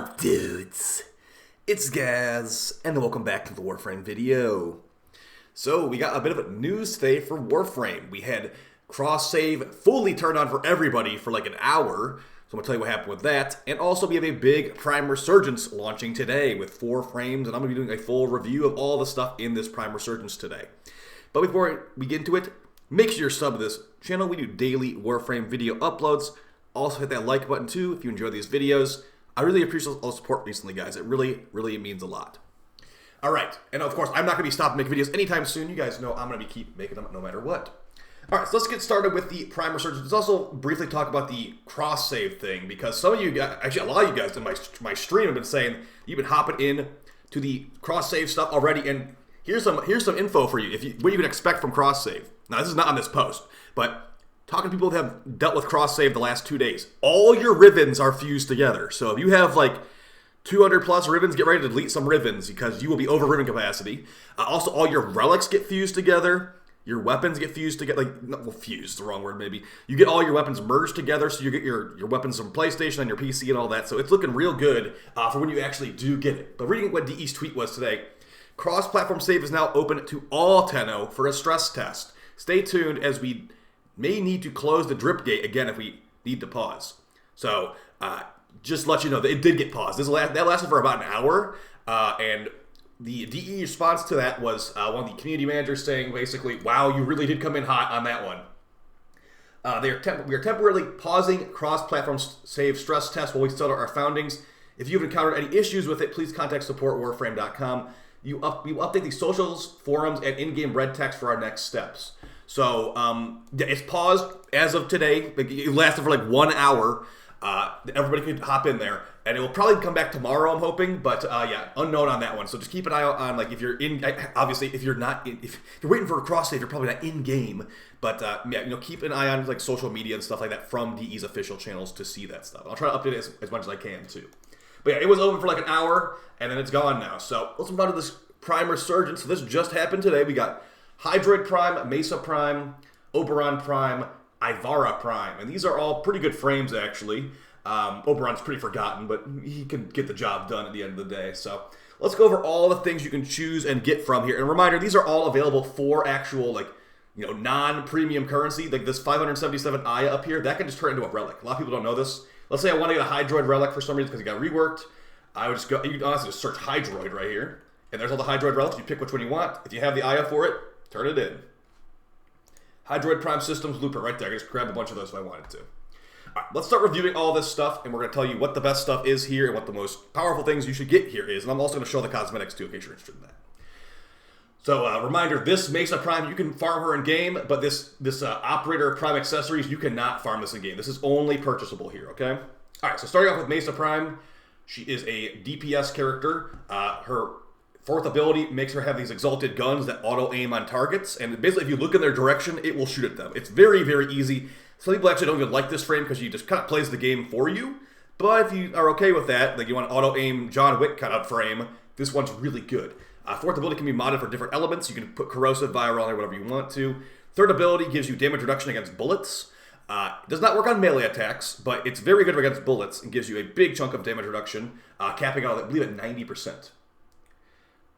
up, dudes? It's Gaz, and welcome back to the Warframe video. So, we got a bit of news today for Warframe. We had cross-save fully turned on for everybody for like an hour, so I'm going to tell you what happened with that. And also, we have a big Prime Resurgence launching today with 4 frames, and I'm going to be doing a full review of all the stuff in this Prime Resurgence today. But before we get into it, make sure you're subbed to this channel. We do daily Warframe video uploads. Also, hit that like button too if you enjoy these videos. I really appreciate all the support recently, guys. It really means a lot. All right, and of course, I'm not going to be stopping making videos anytime soon. You guys know I'm going to keep making them no matter what. All right, so let's get started with the Prime Resurgence. Let's also briefly talk about the cross-save thing, because some of you guys, actually a lot of you guys in my stream have been saying you've been hopping in to the cross-save stuff already, and here's some info for you, what you can expect from cross-save. Now, this is not on this post, but talking to people that have dealt with cross-save the last 2 days, all your ribbons are fused together. So if you have like 200 plus ribbons, get ready to delete some ribbons because you will be over ribbon capacity. Also, all your relics get fused together. Your weapons get fused together. Fused is the wrong word maybe. You get all your weapons merged together, so you get your weapons from PlayStation and your PC and all that. So it's looking real good for when you actually do get it. But reading what DE's tweet was today, cross-platform save is now open to all Tenno for a stress test. Stay tuned as we may need to close the drip gate again if we need to pause. So, just to let you know, that it did get paused. That lasted for about an hour, and the DE response to that was one of the community managers saying basically, wow, you really did come in hot on that one. We are temporarily pausing cross-platform save stress test while we settle our foundings. If you've encountered any issues with it, please contact support@warframe.com. We will update the socials, forums, and in-game red text for our next steps. So, yeah, it's paused as of today. It lasted for like 1 hour. Everybody can hop in there. And it will probably come back tomorrow, I'm hoping. But, yeah, unknown on that one. So just keep an eye out on, like, if you're in... Obviously, if you're waiting for a cross-save, you're probably not in-game. But, yeah, keep an eye on, like, social media and stuff like that from DE's official channels to see that stuff. I'll try to update it as much as I can, too. But, yeah, it was open for, like, an hour, and then it's gone now. So, let's move on to this Prime Resurgence. So this just happened today. We got Hydroid Prime, Mesa Prime, Oberon Prime, Ivara Prime. And these are all pretty good frames, actually. Oberon's pretty forgotten, but he can get the job done at the end of the day. So let's go over all the things you can choose and get from here. And a reminder, these are all available for actual, like, non-premium currency. Like this 577 Aya up here, that can just turn into a relic. A lot of people don't know this. Let's say I want to get a Hydroid relic for some reason because it got reworked. I would just go, you can honestly just search Hydroid right here. And there's all the Hydroid relics. You pick which one you want. If you have the Aya for it, turn it in. Hydroid Prime Systems Looper right there. I just grab a bunch of those if I wanted to. All right, let's start reviewing all this stuff, and we're going to tell you what the best stuff is here and what the most powerful things you should get here is. And I'm also going to show the cosmetics too, in case you're interested in that. So, reminder, this Mesa Prime, you can farm her in-game, but this Operator Prime accessories, you cannot farm this in-game. This is only purchasable here, okay? All right, so starting off with Mesa Prime, she is a DPS character. Her fourth ability makes her have these exalted guns that auto-aim on targets, and basically if you look in their direction, it will shoot at them. It's very, very easy. Some people actually don't even like this frame because she just kind of plays the game for you, but if you are okay with that, like you want an auto-aim John Wick kind of frame, this one's really good. Fourth ability can be modded for different elements. You can put corrosive, viral, or whatever you want to. Third ability gives you damage reduction against bullets. Does not work on melee attacks, but it's very good against bullets and gives you a big chunk of damage reduction, capping out, I believe, at 90%.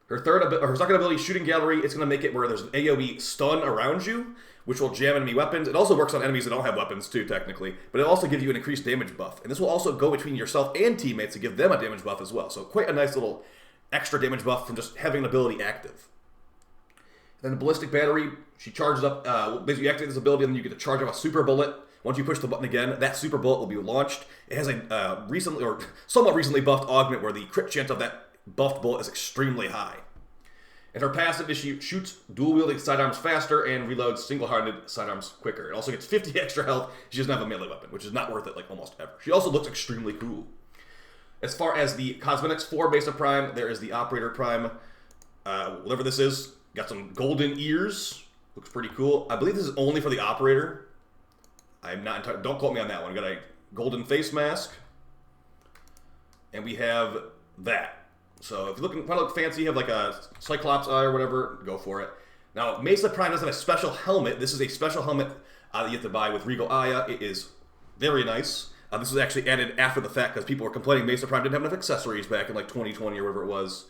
Her second ability, Shooting Gallery, it's going to make it where there's an AoE stun around you, which will jam enemy weapons. It also works on enemies that don't have weapons too, technically, but it'll also give you an increased damage buff. And this will also go between yourself and teammates to give them a damage buff as well. So quite a nice little extra damage buff from just having an ability active. Then the Ballistic Battery, she charges up, basically you activate this ability and then you get to charge up a super bullet. Once you push the button again, that super bullet will be launched. It has a somewhat recently buffed augment where the crit chance of that buffed bullet is extremely high. And her passive is she shoots dual-wielding sidearms faster and reloads single-handed sidearms quicker. It also gets 50 extra health. She doesn't have a melee weapon, which is not worth it like almost ever. She also looks extremely cool. As far as the cosmetics for Mesa Prime, there is the Operator Prime, whatever this is. Got some golden ears. Looks pretty cool. I believe this is only for the Operator. I'm not entirely, don't quote me on that one. Got a golden face mask. And we have that. So if you're looking, want to look fancy, you have like a Cyclops eye or whatever, go for it. Now, Mesa Prime does have a special helmet. This is a special helmet that you have to buy with Regal Aya. It is very nice. This was actually added after the fact because people were complaining Mesa Prime didn't have enough accessories back in like 2020 or whatever it was.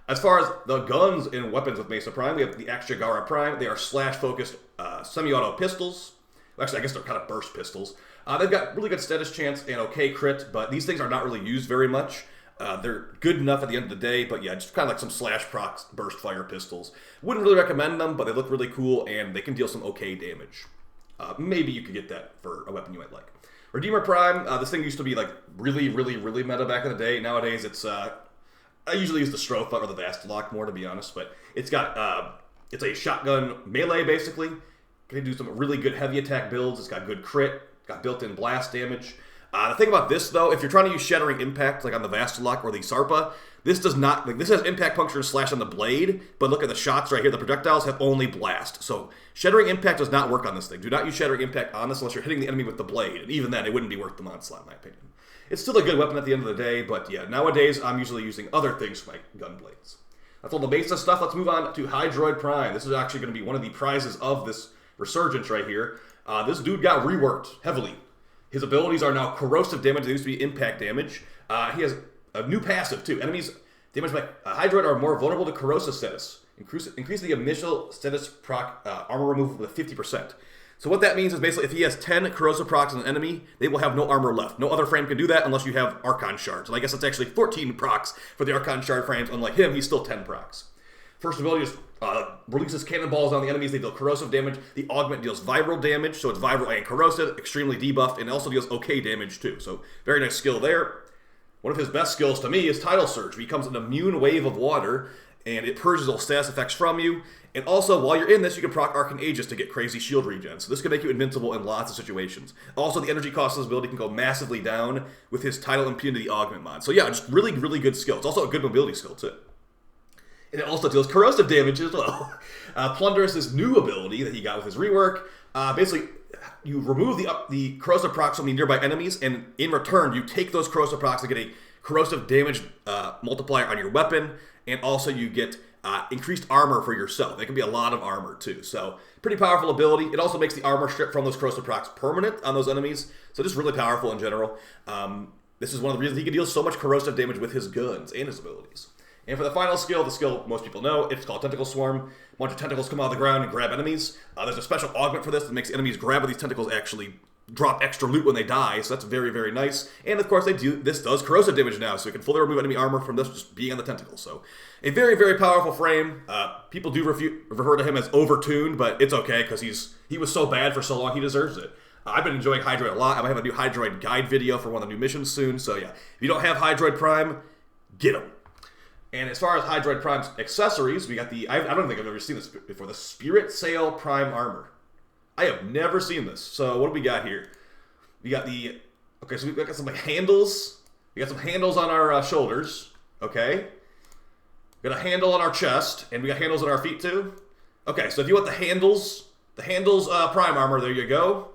As far as the guns and weapons with Mesa Prime, we have the Actara Prime. They are slash-focused semi-auto pistols. Actually, I guess they're kind of burst pistols. They've got really good status chance and okay crit, but these things are not really used very much. They're good enough at the end of the day, but yeah, just kind of like some slash proc burst fire pistols. Wouldn't really recommend them, but they look really cool and they can deal some okay damage. Maybe you could get that for a weapon you might like. Redeemer Prime, this thing used to be like really meta back in the day. Nowadays it's, I usually use the Strofa or the Vastalock more to be honest, but it's got, it's a shotgun melee basically. Can do some really good heavy attack builds. It's got good crit, got built-in blast damage. The thing about this, though, if you're trying to use Shattering Impact, like on the Vastalock or the Sarpa, this does not, like, this has Impact, Puncture, and Slash on the blade, but look at the shots right here. The projectiles have only Blast. So Shattering Impact does not work on this thing. Do not use Shattering Impact on this unless you're hitting the enemy with the blade, and even then, it wouldn't be worth the Onslaught, in my opinion. It's still a good weapon at the end of the day, but yeah, nowadays, I'm usually using other things for my gun blades. That's all the Mesa stuff. Let's move on to Hydroid Prime. This is actually going to be one of the prizes of this Resurgence right here. This dude got reworked heavily. His abilities are now corrosive damage. They used to be impact damage. He has a new passive, too. Enemies damaged by Hydroid are more vulnerable to corrosive status. Increase the initial status proc armor removal with 50%. So what that means is basically if he has 10 corrosive procs on an enemy, they will have no armor left. No other frame can do that unless you have Archon Shards. And I guess it's actually 14 procs for the Archon Shard frames. Unlike him, he's still 10 procs. First ability is releases cannonballs on the enemies. They deal corrosive damage. The augment deals viral damage, so it's viral and corrosive, extremely debuffed, and it also deals okay damage too. So very nice skill there. One of his best skills to me is Tidal Surge. He becomes an immune wave of water, and it purges all status effects from you. And also, while you're in this, you can proc Arcane Aegis to get crazy shield regen. So this can make you invincible in lots of situations. Also, the energy cost of his ability can go massively down with his Tidal Impunity augment mod. So yeah, just really good skill. It's also a good mobility skill too. And it also deals corrosive damage as well. Plunder is his new ability that he got with his rework. Basically, you remove the corrosive procs from the nearby enemies, and in return, you take those corrosive procs to get a corrosive damage multiplier on your weapon, and also you get increased armor for yourself. It can be a lot of armor too. So, pretty powerful ability. It also makes the armor strip from those corrosive procs permanent on those enemies. So, just really powerful in general. This is one of the reasons he can deal so much corrosive damage with his guns and his abilities. And for the final skill, the skill most people know, it's called Tentacle Swarm. A bunch of tentacles come out of the ground and grab enemies. There's a special augment for this that makes enemies grab these tentacles actually drop extra loot when they die, so that's very nice. And of course, this does corrosive damage now, so you can fully remove enemy armor from this just being on the tentacle. So a very powerful frame. People do refer to him as overtuned, but it's okay because he was so bad for so long, he deserves it. I've been enjoying Hydroid a lot. I might have a new Hydroid guide video for one of the new missions soon, so yeah. If you don't have Hydroid Prime, get him. And as far as Hydroid Prime's accessories, we got the, I don't think I've ever seen this before, the Spirit Sail Prime Armor. I have never seen this. So what do we got here? We got the, okay, so we've got some like handles. We got some handles on our shoulders, okay? We got a handle on our chest, and we got handles on our feet too. Okay, so if you want the handles Prime Armor, there you go.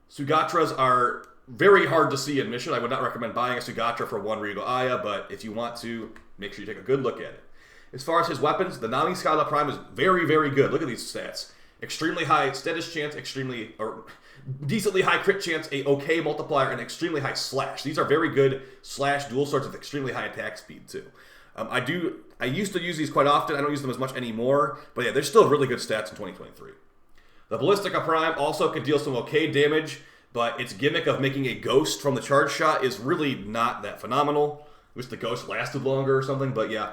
Sugatras are very hard to see in mission. I would not recommend buying a Sugatra for one Regal Aya, but if you want to, make sure you take a good look at it. As far as his weapons, the Nami Scala Prime is very good. Look at these stats. Extremely high status chance, decently high crit chance, a okay multiplier, and extremely high slash. These are very good slash dual swords with extremely high attack speed too. I used to use these quite often. I don't use them as much anymore, but yeah, they're still really good stats in 2023. The Ballistica Prime also can deal some okay damage, but its gimmick of making a ghost from the charge shot is really not that phenomenal. I wish the ghost lasted longer or something, but yeah.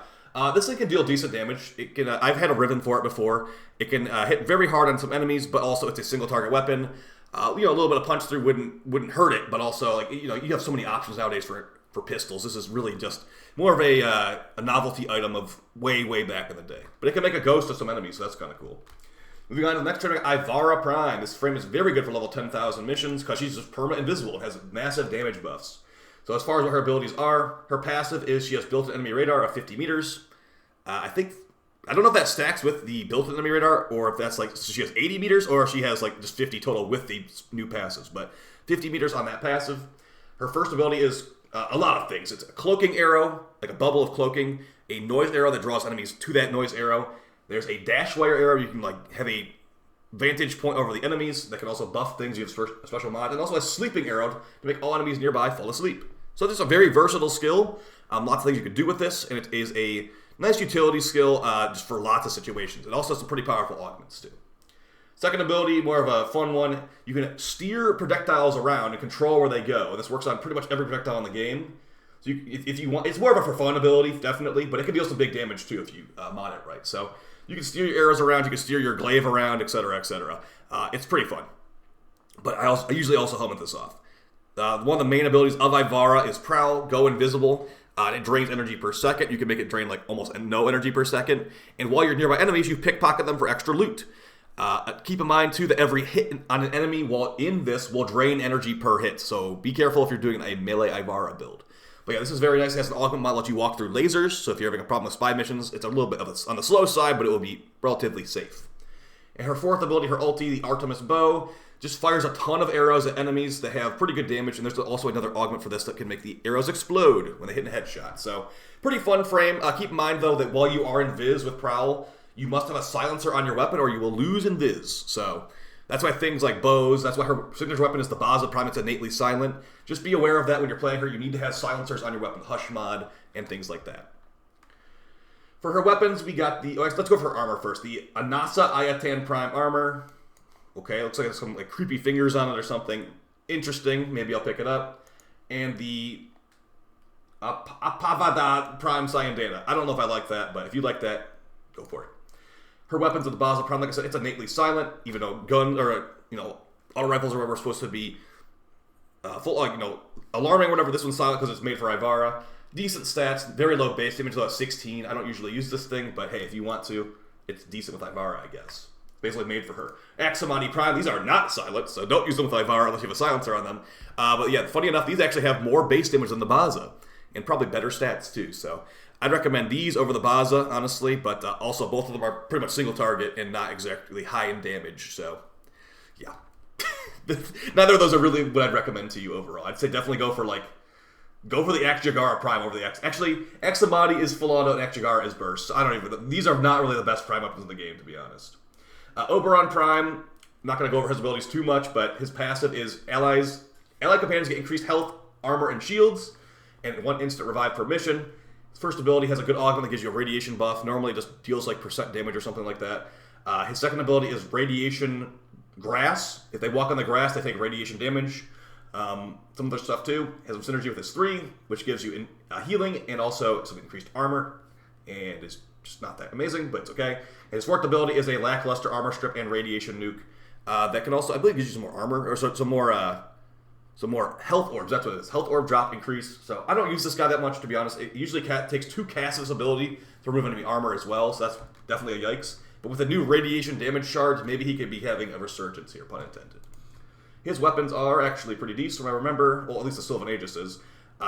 This thing can deal decent damage. It can. I've had a Riven for it before. It can hit very hard on some enemies, but also it's a single target weapon. A little bit of punch through wouldn't hurt it, but also like you have so many options nowadays for pistols. This is really just more of a novelty item of way back in the day. But it can make a ghost of some enemies, so that's kind of cool. Moving on to the next turn, Ivara Prime. This frame is very good for level 10,000 missions because she's just permanent invisible and has massive damage buffs. So as far as what her abilities are, her passive is she has built-in enemy radar of 50 meters. I don't know if that stacks with the built-in enemy radar or if that's like, so she has 80 meters or if she has like just 50 total with the new passives. But 50 meters on that passive. Her first ability is a lot of things. It's a cloaking arrow, like a bubble of cloaking, a noise arrow that draws enemies to that noise arrow. There's a dash wire arrow. You can like have a vantage point over the enemies that can also buff things. You have a special mod, and also a sleeping arrow to make all enemies nearby fall asleep. So this is a very versatile skill. Lots of things you can do with this, and it is a nice utility skill just for lots of situations. It also has some pretty powerful augments too. Second ability, more of a fun one. You can steer projectiles around and control where they go. And this works on pretty much every projectile in the game. So if you want, it's more of a for fun ability, definitely, but it can deal some big damage too if you mod it right. So you can steer your arrows around, you can steer your glaive around, etc., etc. It's pretty fun. But I usually also helmet this off. One of the main abilities of Ivara is Prowl, go invisible. It drains energy per second. You can make it drain like almost no energy per second. And while you're nearby enemies, you pickpocket them for extra loot. Keep in mind, too, that every hit on an enemy while in this will drain energy per hit. So be careful if you're doing a melee Ivara build. But yeah, this is very nice. It has an augment mod that lets you walk through lasers. So if you're having a problem with spy missions, it's a little bit on the slow side, but it will be relatively safe. And her fourth ability, her ulti, the Artemis Bow, just fires a ton of arrows at enemies that have pretty good damage. And there's also another augment for this that can make the arrows explode when they hit a headshot. So pretty fun frame. Keep in mind, though, that while you are in Viz with Prowl, you must have a silencer on your weapon or you will lose in Viz. So that's why things like bows, that's why her signature weapon is the Baza Prime. It's innately silent. Just be aware of that when you're playing her. You need to have silencers on your weapon, Hush mod, and things like that. For her weapons, we got the... let's go for her armor first. The Anasa Ayatan Prime armor. Okay, looks like there's some like creepy fingers on it or something. Interesting. Maybe I'll pick it up. And the Apavada Prime Sayandana. I don't know if I like that, but if you like that, go for it. Her weapons of the Baza Prime, like I said, it's innately silent, even though guns or, auto rifles or whatever are supposed to be full, alarming or whatever. This one's silent because it's made for Ivara. Decent stats, very low base damage, though 16. I don't usually use this thing, but hey, if you want to, it's decent with Ivara, I guess. Basically made for her. Axamani Prime, these are not silent, so don't use them with Ivara unless you have a silencer on them. But yeah, funny enough, these actually have more base damage than the Baza, and probably better stats too, so... I'd recommend these over the Baza, honestly, but also both of them are pretty much single target and not exactly high in damage, so yeah. Neither of those are really what I'd recommend to you overall. I'd say definitely go for the Akjagara Prime over the X. Actually, Examati is full auto and Akjagara is burst, so these are not really the best Prime weapons in the game, to be honest. Oberon Prime, I'm not going to go over his abilities too much, but his passive is allied companions get increased health, armor, and shields, and 1 instant revive per mission. His first ability has a good augment that gives you a radiation buff. Normally it just deals like % damage or something like that. His second ability is radiation grass. If they walk on the grass, they take radiation damage. Some other stuff too. Has some synergy with his 3, which gives you healing and also some increased armor. And it's just not that amazing, but it's okay. And his fourth ability is a lackluster armor strip and radiation nuke. That can also, I believe, gives you some more armor, or some more health orbs. That's what it is. Health orb drop increase. So I don't use this guy that much, to be honest. It usually takes 2 casts of this ability to remove enemy armor as well, so that's definitely a yikes. But with the new radiation damage shards, maybe he could be having a resurgence here, pun intended. His weapons are actually pretty decent, I remember. Well, at least the Sylvan Aegis is.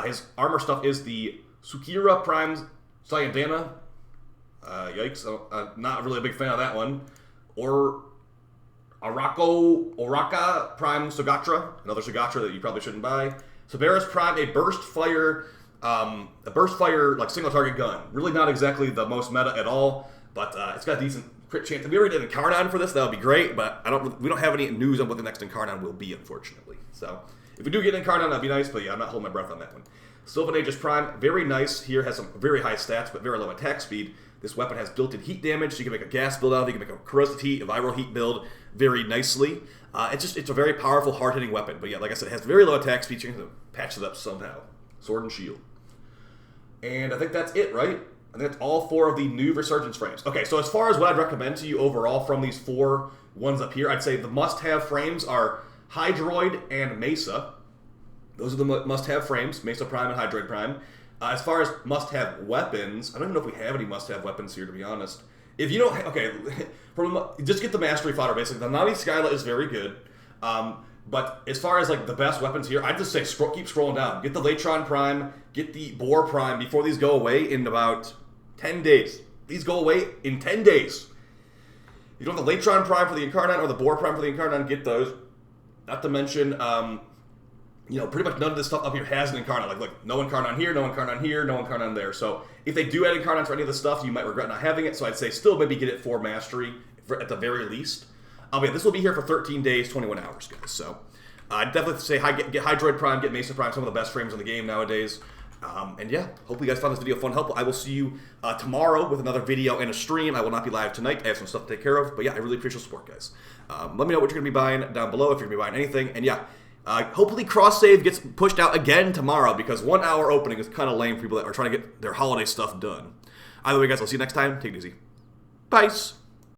His armor stuff is the Sukira Prime Sayandana. Yikes. I'm not really a big fan of that one. Or... Oraka Prime Sugatra, another Sugatra that you probably shouldn't buy. Saberis Prime, a burst fire like single target gun. Really not exactly the most meta at all, but it's got a decent crit chance. If we ever did an Incarnon for this, that would be great, but we don't have any news on what the next Incarnon will be, unfortunately. So if we do get an Incarnon, that'd be nice, but yeah, I'm not holding my breath on that one. Sylvan Aegis Prime, very nice here, has some very high stats, but very low attack speed. This weapon has built-in heat damage, so you can make a gas build out of it, you can make a corrosive heat, a viral heat build very nicely. It's a very powerful, hard-hitting weapon, but yeah, like I said, it has very low attack speed, so you can patch it up somehow. Sword and shield. And I think that's it, right? I think that's all 4 of the new Resurgence frames. Okay, so as far as what I'd recommend to you overall from these 4 ones up here, I'd say the must-have frames are Hydroid and Mesa. Those are the must-have frames, Mesa Prime and Hydroid Prime. As far as must-have weapons, I don't even know if we have any must-have weapons here, to be honest. If you don't, just get the Mastery Fodder, basically. The Nami Skyla is very good. But as far as like the best weapons here, I'd just say keep scrolling down. Get the Latron Prime, get the Boar Prime before these go away in about 10 days. These go away in 10 days. You don't have the Latron Prime for the Incarnon or the Boar Prime for the Incarnon, get those. Not to mention, pretty much none of this stuff up here has an Incarnon. Like, no Incarnon here, no Incarnon here, no Incarnon there. So if they do add Incarnon for any of this stuff, you might regret not having it. So I'd say still maybe get it for Mastery at the very least. But yeah, this will be here for 13 days, 21 hours, guys. So I'd definitely say get Hydroid Prime, get Mesa Prime, some of the best frames in the game nowadays. And yeah, hopefully you guys found this video fun and helpful. I will see you tomorrow with another video and a stream. I will not be live tonight. I have some stuff to take care of. But yeah, I really appreciate your support, guys. Let me know what you're going to be buying down below if you're going to be buying anything. And yeah, hopefully cross-save gets pushed out again tomorrow because 1 hour opening is kind of lame for people that are trying to get their holiday stuff done. Either way, guys, I'll see you next time. Take it easy. Bye.